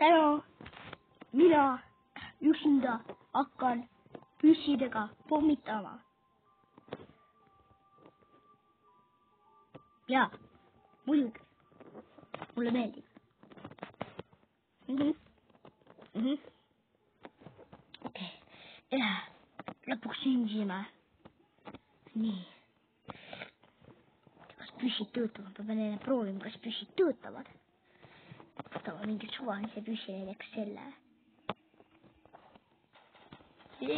täna mina üksinda hakkan püssidega pommitama. Ja, muidugi. Mulle meeldib. Okei. Lõpuks sündisime. Nii. Kas püssid töötavad? Ma pean enne proovima, kas püssid töötavad. Võtame mingit suvalise püssi, näiteks selle. See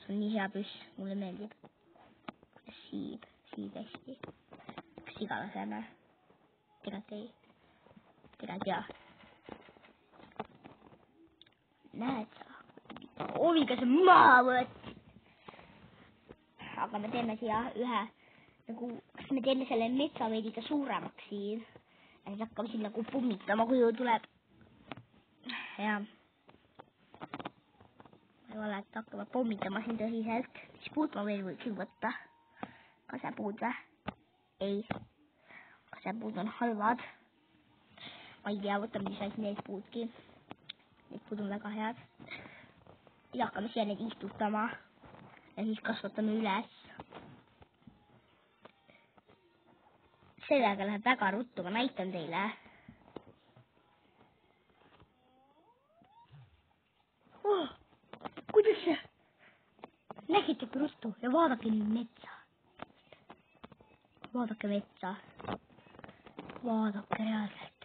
on nii hea püss, mulle meeldib. Siib hästi. Kas iga laseme? Tegelikult ei. Tegelikult jah. Näed sa? Oviga see maha võt. Aga me teeme siia ühe, nagu, me teeme selle metsa veidika suuremaks siin. Ja siis hakkame siin nagu pommitama, kui ju tuleb. Ja. Ma ei ole, et hakkame pommitama siin tõsiselt. Mis puud ma veel võiksin võtta? Kasepuud või? Ei. Kasepuud on halvad. Ma ei tea, võtame siis ainult need puudki. Need puud on väga head. Ja hakkame siia need istutama. Ja siis kasvatame üles. Sellega läheb väga ruttu, ma näitan teile. Kuidas see? Nägite kui ruttu ja vaadake nüüd metsa. Vaadake metsa. Vaadake reaalselt.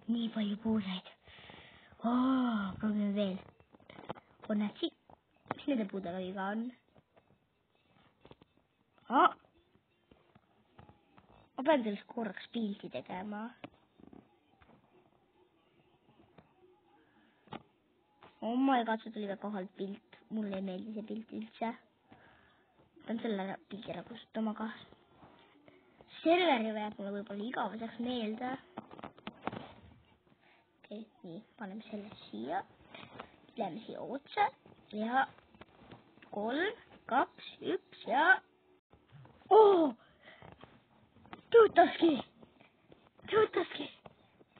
Nii palju puuseid. Proovime veel. On näed siit. Mis nende puudega viga on? Ma pean sellest korraks pildi tegema. Oh my god, see tuli väga halb pilt. Mulle ei meeldi see pilt üldse. Pean selle pildi ära kustutama ka. Serveri jääb mulle võib-olla igaveseks meelde. Okei, nii, paneme selle siia. Läheme siia otsa. Ja 3, 2, 1 ja... Töötaski!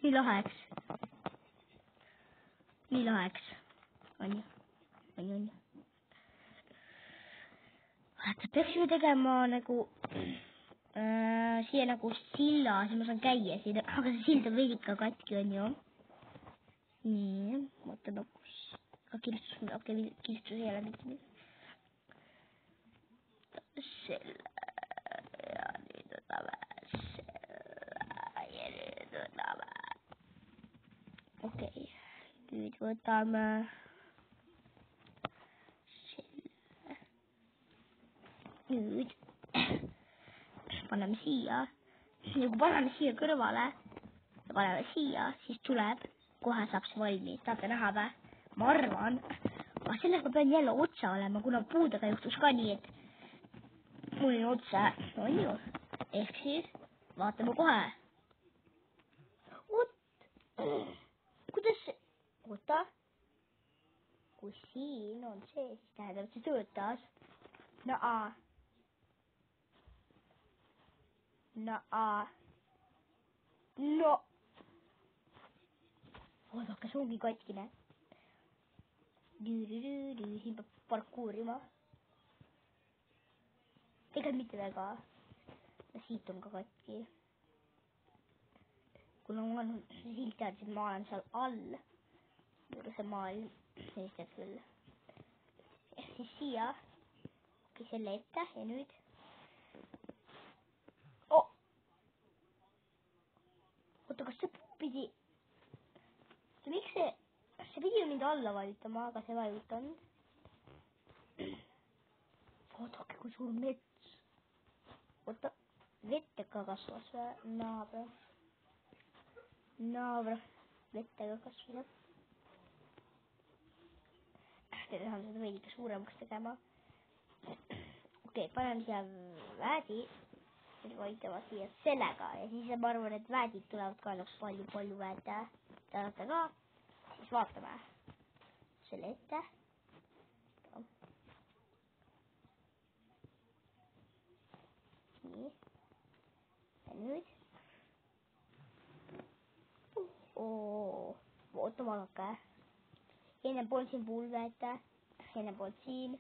Nii laheks. On ju. Vaata, peaksime tegema nagu... siia nagu silla, siis ma saan käia siin. Aga see sild on veidika katki, on ju. Nii, mõtleme, kus... kilstus ei ole mitte midagi. Selle ja nüüd võtame selle ja nüüd võtame. Okei, nüüd võtame selle. Nüüd paneme siia. Ja kui paneme siia kõrvale ja paneme siia, siis tuleb, kohe saab see valmis. Tahate näha või? Ma arvan, aga sellega pean jälle otsa olema, kuna puudega juhtus ka nii, et mul on otsa, on ju. Ehk siis, vaatame kohe. Kuidas see, oota. Kui siin on see, siis tähendab, et see töötas. No. Vaadake, see ongi katkine. Siin peab parkuurima. Tegelikult mitte väga. Ja siit on ka katki. Kuna ma olen silt teadsin, et ma olen seal all. See maailm. Siis tead küll. Ja siis siia. Okei, selle ette. Ja nüüd. Oota, kas see pidi... Miks see... See pidi ju mind alla vajutama, aga see vajutanud. Vaadake, kui suur mets. Oota, vettega kasvas või? Naabra. Vettega kasvas. Teile saan seda veidike suuremaks tegema. Okei, paneme siia väädi. Vaitama siia sellega. Ja siis ma arvan, et väädid tulevad ka palju vääde. Tänate ka. Siis vaatame selle ette. Nii. Ja nüüd. oota vaadake. Enne polnud siin pulvet, enne polnud siin,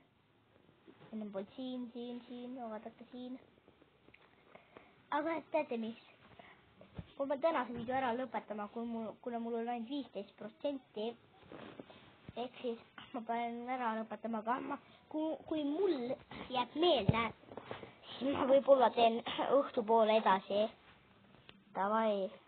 vaadake siin. Aga teate mis? Ma pean tänase video ära lõpetama, kuna mul on ainult 15%. Ehk siis ma pean ära lõpetama, aga kui mul jääb meelde, siis ma võib-olla teen õhtupoole edasi. Davai.